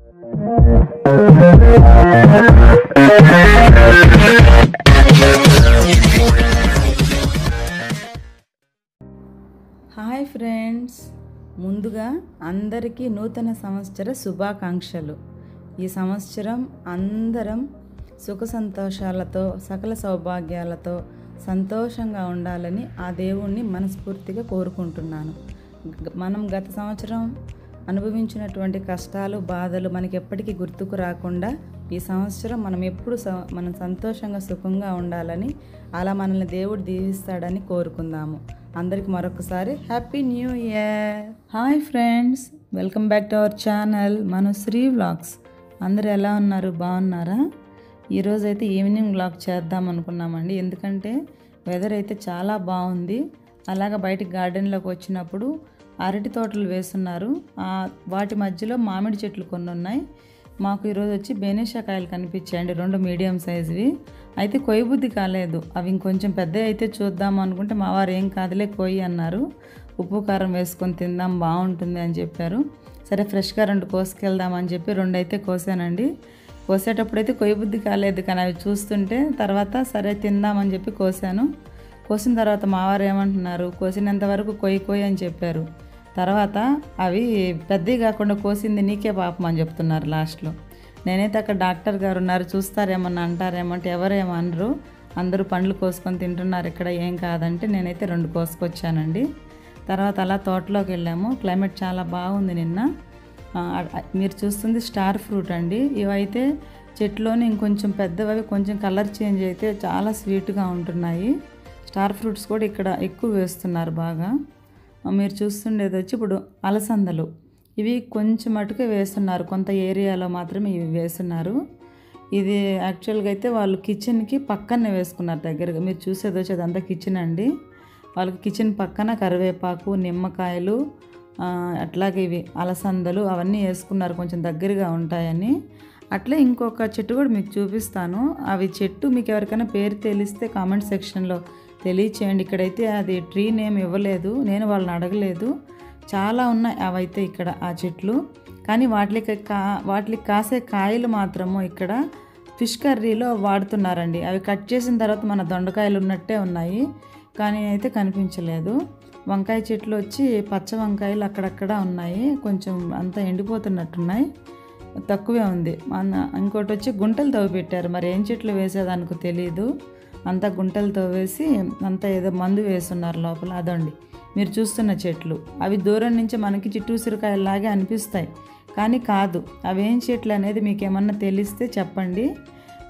Hi friends, ముందుగా అందరికీ నూతన సంవత్సర శుభాకాంక్షలు. ఈ సంవత్సరం అందరం సుఖ సంతోషాలతో సకల సౌభాగ్యాలతో సంతోషంగా ఉండాలని ఆ దేవుణ్ణి మనస్ఫూర్తిగా కోరుకుంటున్నాను. మనం గత సంవత్సరం అనుభవించినటువంటి కష్టాలు బాధలు మనకి ఎప్పటికీ గుర్తుకు రాకుండా ఈ సంవత్సరం మనం ఎప్పుడు మనం సంతోషంగా సుఖంగా ఉండాలని, అలా మనల్ని దేవుడు దీవిస్తాడని కోరుకుందాము. అందరికి మరొకసారి happy new year. Hi friends, welcome back to our channel Manushree vlogs. అందరు ఎలా ఉన్నారు? బాగున్నారా? ఈరోజు అయితే ఈవినింగ్ వ్లాగ్ చేద్దాం అనుకున్నామండి. ఎందుకంటే వెదర్ అయితే చాలా బాగుంది. అలాగా బయటికి గార్డెన్లోకి వచ్చినప్పుడు అరటి తోటలు వేస్తున్నారు. వాటి మధ్యలో మామిడి చెట్లు కొన్ని ఉన్నాయి. మాకు ఈరోజు వచ్చి బెనేషాకాయలు కనిపించాయండి, 2 మీడియం సైజువి. అయితే కొయ్యబుద్ధి కాలేదు. అవి ఇంకొంచెం పెద్ద అయితే చూద్దాం అనుకుంటే మా వారు ఏం కాదులే కొయ్యి అన్నారు. ఉప్పు కారం వేసుకొని తిందాం బాగుంటుంది అని చెప్పారు. సరే ఫ్రెష్గా 2 కోసుకెళ్దామని చెప్పి 2 అయితే కోసానండి. కోసేటప్పుడు అయితే కొయ్యబుద్ధి కాలేదు, కానీ అవి చూస్తుంటే తర్వాత సరే తిందామని చెప్పి కోసాను. కోసిన తర్వాత మా వారు ఏమంటున్నారు, కోసినంత వరకు కొయ్యి అని చెప్పారు. తర్వాత అవి పెద్దవి కాకుండా కోసింది నీకే పాపం అని చెప్తున్నారు లాస్ట్లో. నేనైతే అక్కడ డాక్టర్ గారు ఉన్నారు, చూస్తారేమన్నా అంటారేమంటే ఎవరేమనరు, అందరూ పండ్లు కోసుకొని తింటున్నారు ఇక్కడ, ఏం కాదంటే నేనైతే 2 కోసుకొచ్చానండి. తర్వాత అలా తోటలోకి వెళ్ళాము. క్లైమేట్ చాలా బాగుంది నిన్న. మీరు చూస్తుంది స్టార్ ఫ్రూట్ అండి. ఇవైతే చెట్లోని ఇంకొంచెం పెద్దవి, కొంచెం కలర్ చేంజ్ అయితే చాలా స్వీట్గా ఉంటున్నాయి. స్టార్ ఫ్రూట్స్ కూడా ఇక్కడ ఎక్కువ వేస్తున్నారు బాగా. మీరు చూస్తుండేది వచ్చి ఇప్పుడు అలసందలు. ఇవి కొంచెం మటుకే వేస్తున్నారు, కొంత ఏరియాలో మాత్రమే ఇవి వేస్తున్నారు. ఇది యాక్చువల్గా అయితే వాళ్ళు కిచెన్కి పక్కనే వేసుకున్నారు దగ్గరగా. మీరు చూసేది వచ్చి అదంతా కిచెన్ అండి. వాళ్ళకి కిచెన్ పక్కన కరివేపాకు, నిమ్మకాయలు, అట్లాగే ఇవి అలసందలు అవన్నీ వేసుకున్నారు కొంచెం దగ్గరగా ఉంటాయని. అట్లే ఇంకొక చెట్టు కూడా మీకు చూపిస్తాను. అవి చెట్టు మీకు ఎవరికైనా పేరు తెలిస్తే కామెంట్ సెక్షన్లో తెలియచేయండి. ఇక్కడైతే అది ట్రీ నేమ్ ఇవ్వలేదు, నేను వాళ్ళని అడగలేదు. చాలా ఉన్నాయి అవైతే ఇక్కడ ఆ చెట్లు. కానీ వాటికి కాసే కాయలు మాత్రము ఇక్కడ ఫిష్ కర్రీలో వాడుతున్నారండి. అవి కట్ చేసిన తర్వాత మన దొండకాయలు ఉన్నట్టే ఉన్నాయి, కానీ అయితే కనిపించలేదు. వంకాయ చెట్లు వచ్చి పచ్చ వంకాయలు అక్కడక్కడ ఉన్నాయి, కొంచెం అంతా ఎండిపోతున్నట్టున్నాయి, తక్కువే ఉంది. ఇంకోటి వచ్చి గుంటలు తవ్వి పెట్టారు, మరి ఏం చెట్లు వేసేదానికి తెలియదు. అంతా గుంటలు తవ్వేసి అంతా ఏదో మందు వేస్తున్నారు లోపల. అదండి మీరు చూస్తున్న చెట్లు. అవి దూరం నుంచి మనకి చిట్టూసిరికాయలాగే అనిపిస్తాయి, కానీ కాదు. అవేం చెట్లు అనేది మీకు ఏమన్నా తెలిస్తే చెప్పండి.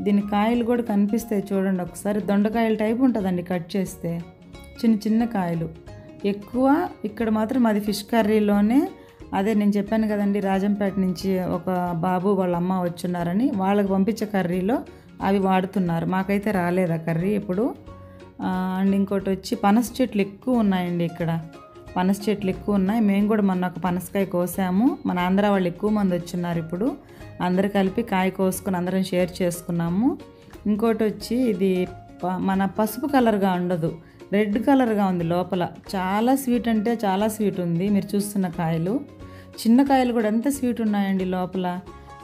దీని కాయలు కూడా కనిపిస్తాయి చూడండి ఒకసారి. దొండకాయల టైప్ ఉంటుందండి కట్ చేస్తే, చిన్న చిన్న కాయలు ఎక్కువ. ఇక్కడ మాత్రం అది ఫిష్ కర్రీలోనే. అదే నేను చెప్పాను కదండి, రాజంపేట నుంచి ఒక బాబు వాళ్ళ అమ్మ వచ్చున్నారని, వాళ్ళకి పంపించే కర్రీలో అవి వాడుతున్నారు. మాకైతే రాలేదు ఆ కర్రీ ఇప్పుడు. అండ్ ఇంకోటి వచ్చి పనస చెట్లు ఎక్కువ ఉన్నాయండి ఇక్కడ. పనస చెట్లు ఎక్కువ ఉన్నాయి. మేము కూడా మొన్న ఒక పనసకాయ కోసాము. మన ఆంధ్ర వాళ్ళు ఎక్కువ మంది వచ్చున్నారు ఇప్పుడు. అందరు కలిపి కాయ కోసుకొని అందరం షేర్ చేసుకున్నాము. ఇంకోటి వచ్చి ఇది మన పసుపు కలర్గా ఉండదు, రెడ్ కలర్గా ఉంది లోపల. చాలా స్వీట్ అంటే చాలా స్వీట్ ఉంది. మీరు చూస్తున్న కాయలు, చిన్న కాయలు కూడా ఎంత స్వీట్ ఉన్నాయండి లోపల.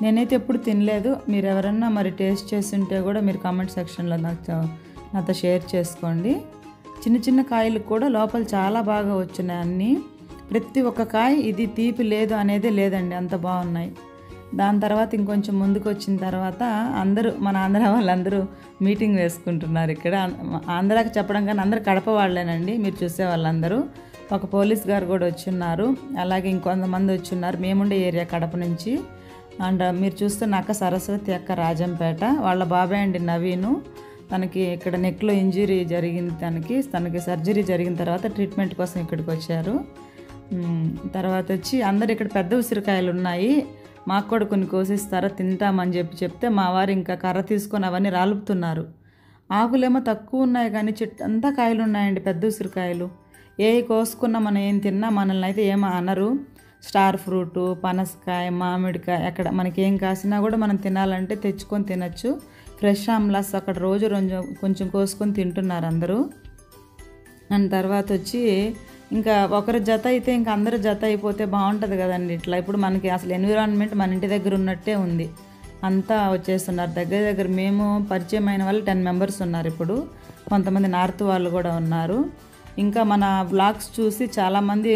నేనైతే ఎప్పుడు తినలేదు. మీరు ఎవరన్నా మరి టేస్ట్ చేస్తుంటే కూడా మీరు కామెంట్ సెక్షన్లో నాతో షేర్ చేసుకోండి. చిన్న చిన్న కాయలు కూడా లోపల చాలా బాగా వచ్చినాయి అన్నీ. ప్రతి ఒక్క కాయ ఇది తీపి లేదు అనేదే లేదండి, అంత బాగున్నాయి. దాని తర్వాత ఇంకొంచెం ముందుకు వచ్చిన తర్వాత అందరూ మన ఆంధ్ర వాళ్ళందరూ మీటింగ్ వేసుకుంటున్నారు ఇక్కడ. ఆంధ్రాకి చెప్పడం కానీ అందరూ కడప వాళ్ళేనండి మీరు చూసే వాళ్ళందరూ. ఒక పోలీస్ గారు కూడా వచ్చున్నారు, అలాగే ఇంకొంతమంది వచ్చున్నారు. మేముండే ఏరియా కడప నుంచి. అండ్ మీరు చూస్తున్న అక్క సరస్వతి అక్క రాజంపేట. వాళ్ళ బాబాయ్ అండి నవీను. తనకి ఇక్కడ నెక్లో ఇంజరీ జరిగింది, తనకి సర్జరీ జరిగిన తర్వాత ట్రీట్మెంట్ కోసం ఇక్కడికి వచ్చారు. తర్వాత వచ్చి అందరు ఇక్కడ పెద్ద ఉసిరికాయలు ఉన్నాయి, మాకు కూడా కొన్ని కోసిస్తారా తింటామని చెప్తే మా వారు ఇంకా కర్ర తీసుకొని అవన్నీ రాలుపుతున్నారు. ఆకులేమో తక్కువ ఉన్నాయి కానీ చెట్టు అంతా కాయలు ఉన్నాయండి, పెద్ద ఉసిరికాయలు. ఏ కోసుకున్నా మనం ఏం తిన్నా మనల్ని అయితే ఏమో అనరు. స్టార్ ఫ్రూటు, పనసకాయ, మామిడికాయ అక్కడ మనకి ఏం కాసినా కూడా మనం తినాలంటే తెచ్చుకొని తినచ్చు. ఫ్రెష్ ఆమ్లాస్ అక్కడ రోజు కొంచెం కోసుకొని తింటున్నారు అందరూ. అండ్ తర్వాత వచ్చి ఇంకా ఒకరి జత అయితే ఇంకా అందరి జత అయిపోతే బాగుంటుంది కదండి. ఇట్లా ఇప్పుడు మనకి అసలు ఎన్విరాన్మెంట్ మన ఇంటి దగ్గర ఉన్నట్టే ఉంది. అంతా వచ్చేస్తున్నారు దగ్గర దగ్గర. మేము పరిచయం అయిన వాళ్ళు 10 మెంబర్స్ ఉన్నారు ఇప్పుడు. కొంతమంది నార్త్ వాళ్ళు కూడా ఉన్నారు. ఇంకా మన వ్లాగ్స్ చూసి చాలామంది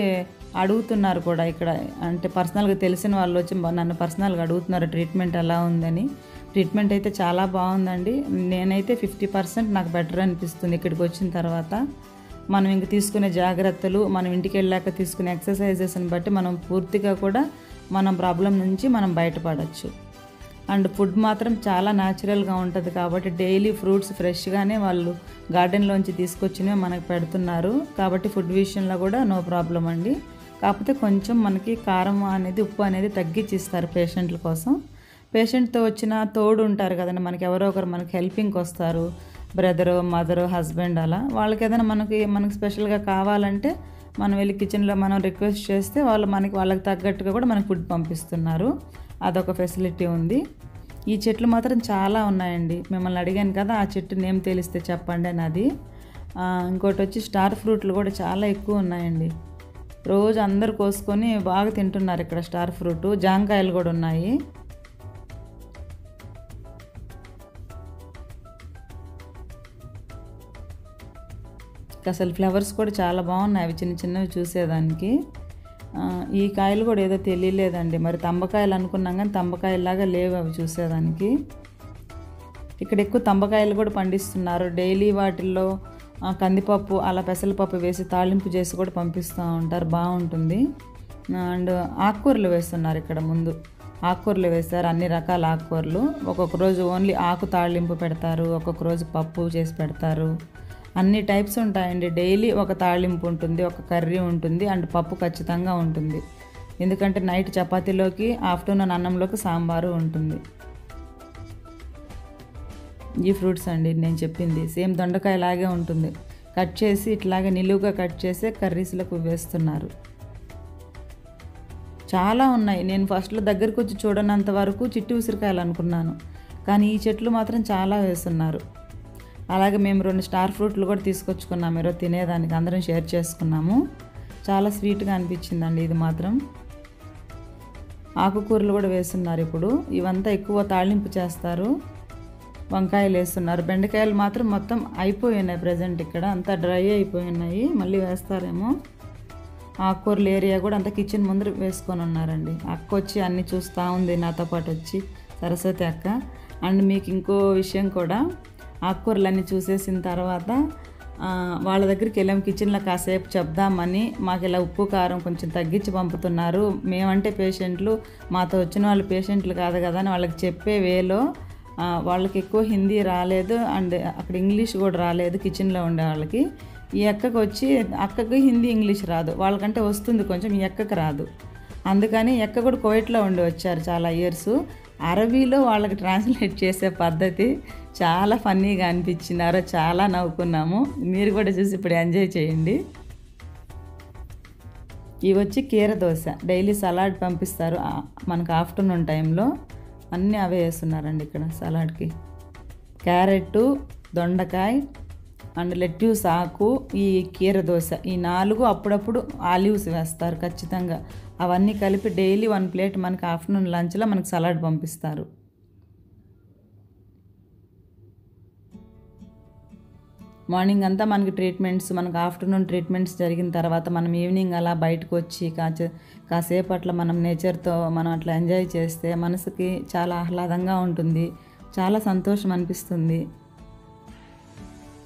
అడుగుతున్నారు కూడా ఇక్కడ, అంటే పర్సనల్గా తెలిసిన వాళ్ళు వచ్చి నన్ను పర్సనల్గా అడుగుతున్నారు ట్రీట్మెంట్ ఎలా ఉందని. ట్రీట్మెంట్ అయితే చాలా బాగుందండి. నేనైతే 50% నాకు బెటర్ అనిపిస్తుంది ఇక్కడికి వచ్చిన తర్వాత. మనం ఇంక తీసుకునే జాగ్రత్తలు, మనం ఇంటికి వెళ్ళాక తీసుకునే ఎక్సర్సైజెస్ని బట్టి మనం పూర్తిగా కూడా మన ప్రాబ్లం నుంచి మనం బయటపడవచ్చు. అండ్ ఫుడ్ మాత్రం చాలా న్యాచురల్గా ఉంటుంది కాబట్టి డైలీ ఫ్రూట్స్ ఫ్రెష్గానే వాళ్ళు గార్డెన్లోంచి తీసుకొచ్చినవి మనకు పెడుతున్నారు కాబట్టి ఫుడ్ విషయంలో కూడా నో ప్రాబ్లం అండి. కాకపోతే కొంచెం మనకి కారం అనేది, ఉప్పు అనేది తగ్గించి ఇస్తారు పేషెంట్ల కోసం. పేషెంట్తో వచ్చిన తోడు ఉంటారు కదండి, మనకి ఎవరో ఒకరు మనకి హెల్పింగ్కి వస్తారు, బ్రదరు, మదరు, హస్బెండ్, అలా వాళ్ళకి ఏదైనా మనకి స్పెషల్గా కావాలంటే మనం వెళ్ళి కిచెన్లో మనం రిక్వెస్ట్ చేస్తే వాళ్ళు వాళ్ళకి తగ్గట్టుగా కూడా మనకి ఫుడ్ పంపిస్తున్నారు. అదొక ఫెసిలిటీ ఉంది. ఈ చెట్లు మాత్రం చాలా ఉన్నాయండి. మిమ్మల్ని అడిగాను కదా ఆ చెట్టు నేమ్ తెలిస్తే చెప్పండి అని. అది ఇంకోటి వచ్చి స్టార్ ఫ్రూట్లు కూడా చాలా ఎక్కువ ఉన్నాయండి. రోజు అందరు కోసుకొని బాగా తింటున్నారు ఇక్కడ స్టార్ ఫ్రూట్. జాంకాయలు కూడా ఉన్నాయి. అసలు ఫ్లవర్స్ కూడా చాలా బాగున్నాయి, అవి చిన్న చిన్నవి చూసేదానికి. ఈ కాయలు కూడా ఏదో తెలియలేదండి, మరి తంబకాయలు అనుకున్నాం కానీ తంబకాయలాగా లేవు అవి చూసేదానికి. ఇక్కడ ఎక్కువ తంబకాయలు కూడా పండిస్తున్నారు. డైలీ వాటిల్లో కందిపప్పు అలా పెసరపప్పు వేసి తాళింపు చేసి కూడా పంపిస్తూ ఉంటారు, బాగుంటుంది. అండ్ ఆకుకూరలు వేస్తున్నారు ఇక్కడ. ముందు ఆకుకూరలు వేస్తారు, అన్ని రకాల ఆకుకూరలు. ఒక్కొక్క రోజు ఓన్లీ ఆకు తాళింపు పెడతారు, ఒక్కొక్క రోజు పప్పు చేసి పెడతారు. అన్ని టైప్స్ ఉంటాయండి. డైలీ ఒక తాళింపు ఉంటుంది, ఒక కర్రీ ఉంటుంది, అండ్ పప్పు ఖచ్చితంగా ఉంటుంది. ఎందుకంటే నైట్ చపాతీలోకి, ఆఫ్టర్నూన్ అన్నంలోకి సాంబారు ఉంటుంది. ఈ ఫ్రూట్స్ అండి నేను చెప్పింది. సేమ్ దొండకాయ లాగే ఉంటుంది. కట్ చేసి ఇట్లాగే నిలువుగా కట్ చేసి కర్రీస్లకు వేస్తున్నారు. చాలా ఉన్నాయి. నేను ఫస్ట్లో దగ్గరికి వచ్చి చూడనంత వరకు చిట్టి ఉసిరికాయలు అనుకున్నాను, కానీ ఈ చెట్లు మాత్రం చాలా వేస్తున్నారు. అలాగే మేము 2 స్టార్ ఫ్రూట్లు కూడా తీసుకొచ్చుకున్నాము ఈరోజు తినేదానికి, అందరం షేర్ చేసుకున్నాము. చాలా స్వీట్గా అనిపించిందండి ఇది మాత్రం. ఆకుకూరలు కూడా వేస్తున్నారు ఇప్పుడు. ఇవంతా ఎక్కువ తాళింపు చేస్తారు. వంకాయలు వేస్తున్నారు. బెండకాయలు మాత్రం మొత్తం అయిపోయినాయి ప్రజెంట్. ఇక్కడ అంతా డ్రై అయిపోయి ఉన్నాయి, మళ్ళీ వేస్తారేమో. ఆకుకూరల ఏరియా కూడా అంతా కిచెన్ ముందర వేసుకొని ఉన్నారండి. అక్క వచ్చి అన్నీ చూస్తూ ఉంది నాతో పాటు వచ్చి, సరస్వతి అక్క. అండ్ మీకు ఇంకో విషయం కూడా, ఆకుకూరలన్నీ చూసేసిన తర్వాత వాళ్ళ దగ్గరికి వెళ్ళాము కిచెన్లో కాసేపు చెప్దామని. మాకు ఇలా ఉప్పు కారం కొంచెం తగ్గించి పంపుతున్నారు. మేమంటే పేషెంట్లు, మాతో వచ్చిన వాళ్ళు పేషెంట్లు కాదు కదా అని వాళ్ళకి చెప్పే వేలో వాళ్ళకి ఎక్కువ హిందీ రాలేదు, అండ్ అక్కడ ఇంగ్లీష్ కూడా రాలేదు కిచెన్లో ఉండే వాళ్ళకి. ఈ అక్కకు వచ్చి, అక్కకి హిందీ ఇంగ్లీష్ రాదు, వాళ్ళకంటే వస్తుంది కొంచెం, ఈ అక్కకి రాదు. అందుకని అక్క కూడా కువైట్లో ఉండి వచ్చారు చాలా ఇయర్స్. అరబీలో వాళ్ళకి ట్రాన్స్లేట్ చేసే పద్ధతి చాలా ఫన్నీగా అనిపించినారో, చాలా నవ్వుకున్నాము. మీరు కూడా చూసి ఇప్పుడు ఎంజాయ్ చేయండి. ఇవి వచ్చి కీర దోశ. డైలీ సలాడ్ పంపిస్తారు మనకు ఆఫ్టర్నూన్ టైంలో. అన్నీ అవే వేస్తున్నారండి ఇక్కడ సలాడ్కి. క్యారెట్, దొండకాయ అండ్ లెట్యూస్ ఆకు, ఈ కీర దోశ, ఈ 4 అప్పుడప్పుడు ఆలివ్స్ వేస్తారు ఖచ్చితంగా. అవన్నీ కలిపి డైలీ 1 ప్లేట్ మనకి ఆఫ్టర్నూన్ లంచ్లో మనకి సలాడ్ పంపిస్తారు. మార్నింగ్ అంతా మనకి ట్రీట్మెంట్స్, మనకు ఆఫ్టర్నూన్ ట్రీట్మెంట్స్ జరిగిన తర్వాత మనం ఈవినింగ్ అలా బయటకు వచ్చి కాసేపు అట్లా మనం నేచర్తో మనం అట్లా ఎంజాయ్ చేస్తే మనసుకి చాలా ఆహ్లాదంగా ఉంటుంది, చాలా సంతోషం అనిపిస్తుంది.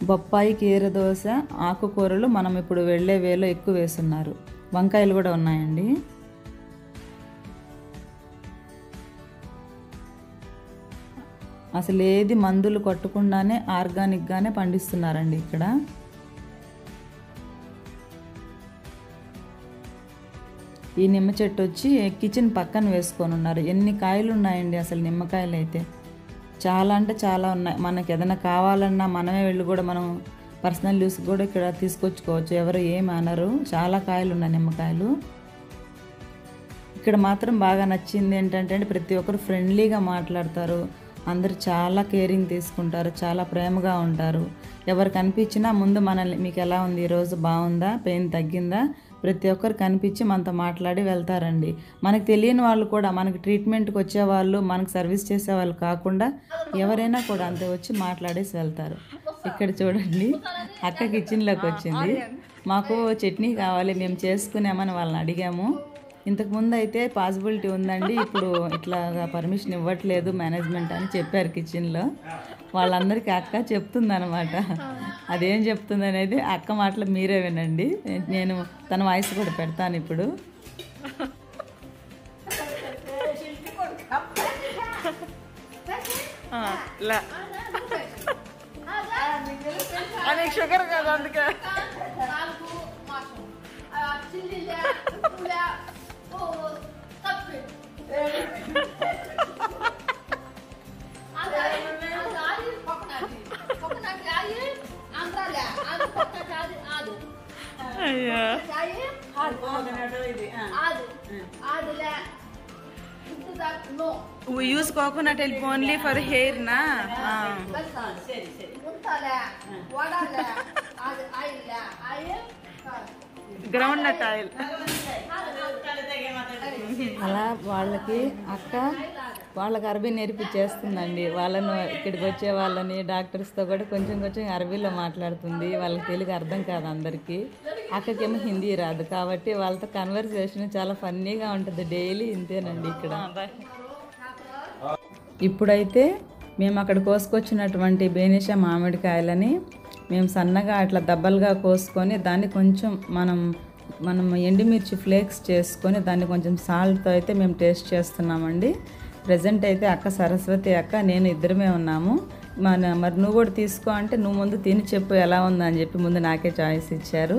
బొప్పాయి, కీర దోశ, ఆకుకూరలు మనం ఇప్పుడు వెళ్ళే వేలో ఎక్కువ వేస్తున్నారు. వంకాయలు కూడా ఉన్నాయండి. అసలు ఏది మందులు కొట్టకుండానే ఆర్గానిక్గానే పండిస్తున్నారండి ఇక్కడ. ఈ నిమ్మ చెట్టు వచ్చి కిచెన్ పక్కన వేసుకొని ఉన్నారు. ఎన్ని కాయలు ఉన్నాయండి అసలు నిమ్మకాయలు అయితే, చాలా అంటే చాలా ఉన్నాయి. మనకి ఏదైనా కావాలన్నా మనమే వెళ్ళి కూడా మనం పర్సనల్ యూస్ కూడా ఇక్కడ తీసుకొచ్చుకోవచ్చు, ఎవరు ఏమి అనరు. చాలా కాయలు ఉన్నాయి నిమ్మకాయలు. ఇక్కడ మాత్రం బాగా నచ్చింది ఏంటంటే ప్రతి ఒక్కరు ఫ్రెండ్లీగా మాట్లాడతారు. అందరూ చాలా కేరింగ్ తీసుకుంటారు, చాలా ప్రేమగా ఉంటారు. ఎవరు కనిపించినా ముందు మనల్ని మీకు ఎలా ఉంది, ఈరోజు బాగుందా, పెయిన్ తగ్గిందా, ప్రతి ఒక్కరు కనిపించి మనతో మాట్లాడి వెళ్తారండి. మనకు తెలియని వాళ్ళు కూడా, మనకి ట్రీట్మెంట్కి వచ్చేవాళ్ళు, మనకు సర్వీస్ చేసేవాళ్ళు కాకుండా ఎవరైనా కూడా అంతే వచ్చి మాట్లాడేసి వెళ్తారు. ఇక్కడ చూడండి, అక్క కిచెన్లోకి వచ్చింది. మాకు చట్నీ కావాలి, మేము చేసుకున్నామని వాళ్ళని అడిగాము. ఇంతకుముందు అయితే పాసిబిలిటీ ఉందండి, ఇప్పుడు ఇట్లాగా పర్మిషన్ ఇవ్వట్లేదు మేనేజ్మెంట్ అని చెప్పారు కిచెన్లో. వాళ్ళందరికీ అక్క చెప్తుందనమాట. అదేం చెప్తుంది అనేది అక్క మాటలు మీరే వినండి. నేను తన వాయిస్ కూడా పెడతాను ఇప్పుడు. షుగర్ కదా అందుకే We use coconut oil only for hair, na? Groundnut oil. అలా వాళ్ళకి అక్క వాళ్ళకి అరబీ నేర్పించేస్తుందండి. వాళ్ళను ఇక్కడికి వచ్చే వాళ్ళని డాక్టర్స్తో కూడా కొంచెం కొంచెం అరబీలో మాట్లాడుతుంది. వాళ్ళకి తెలుగు అర్థం కాదు అందరికీ. అక్కకేమో హిందీ రాదు కాబట్టి వాళ్ళతో కన్వర్సేషన్ చాలా ఫన్నీగా ఉంటుంది. డైలీ ఇంతేనండి ఇక్కడ. ఇప్పుడైతే మేము అక్కడ కోసుకొచ్చినటువంటి బేనిషా మామిడికాయలని మేము సన్నగా అట్లా దబ్బలుగా కోసుకొని దాన్ని కొంచెం మనం ఎండుమిర్చి ఫ్లేక్స్ చేసుకొని దాన్ని కొంచెం సాల్ట్తో అయితే మేము టేస్ట్ చేస్తున్నామండి. ప్రజెంట్ అయితే అక్క సరస్వతి అక్క నేను ఇద్దరమే ఉన్నాము. మరి నువ్వు కూడా తీసుకో అంటే నువ్వు ముందు తిని చెప్పు ఎలా ఉందని చెప్పి ముందు నాకే చాయిస్ ఇచ్చారు.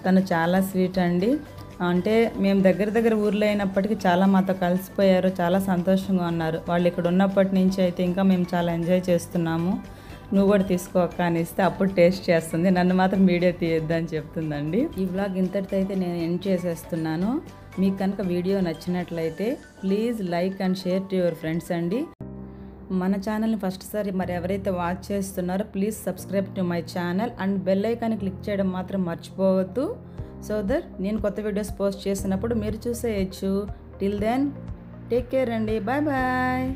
తను చాలా స్వీట్ అండి. అంటే మేము దగ్గర ఊర్లో అయినప్పటికీ చాలా మాతో కలిసిపోయారు, చాలా సంతోషంగా ఉన్నారు. వాళ్ళు ఇక్కడ ఉన్నప్పటి నుంచి అయితే ఇంకా మేము చాలా ఎంజాయ్ చేస్తున్నాము. నువ్వు కూడా తీసుకో అక్క అని ఇస్తే అప్పుడు టేస్ట్ చేస్తుంది. నన్ను మాత్రం వీడియో తీయొద్దని చెప్తుందండి. ఈ వ్లాగ్ ఇంతటితో అయితే నేను ఎండ్ చేసేస్తున్నాను. మీకు కనుక వీడియో నచ్చినట్లయితే please like and share to your friends అండి. మన ఛానల్ని ఫస్ట్ సారి మరి ఎవరైతే వాచ్ చేస్తున్నారో please subscribe to my channel and bell ఐకాన్ని క్లిక్ చేయడం మాత్రం మర్చిపోవద్దు. సో దట్ నేను కొత్త వీడియోస్ పోస్ట్ చేసినప్పుడు మీరు చూసేయచ్చు. టిల్ దెన్ టేక్ కేర్ అండి. Bye bye.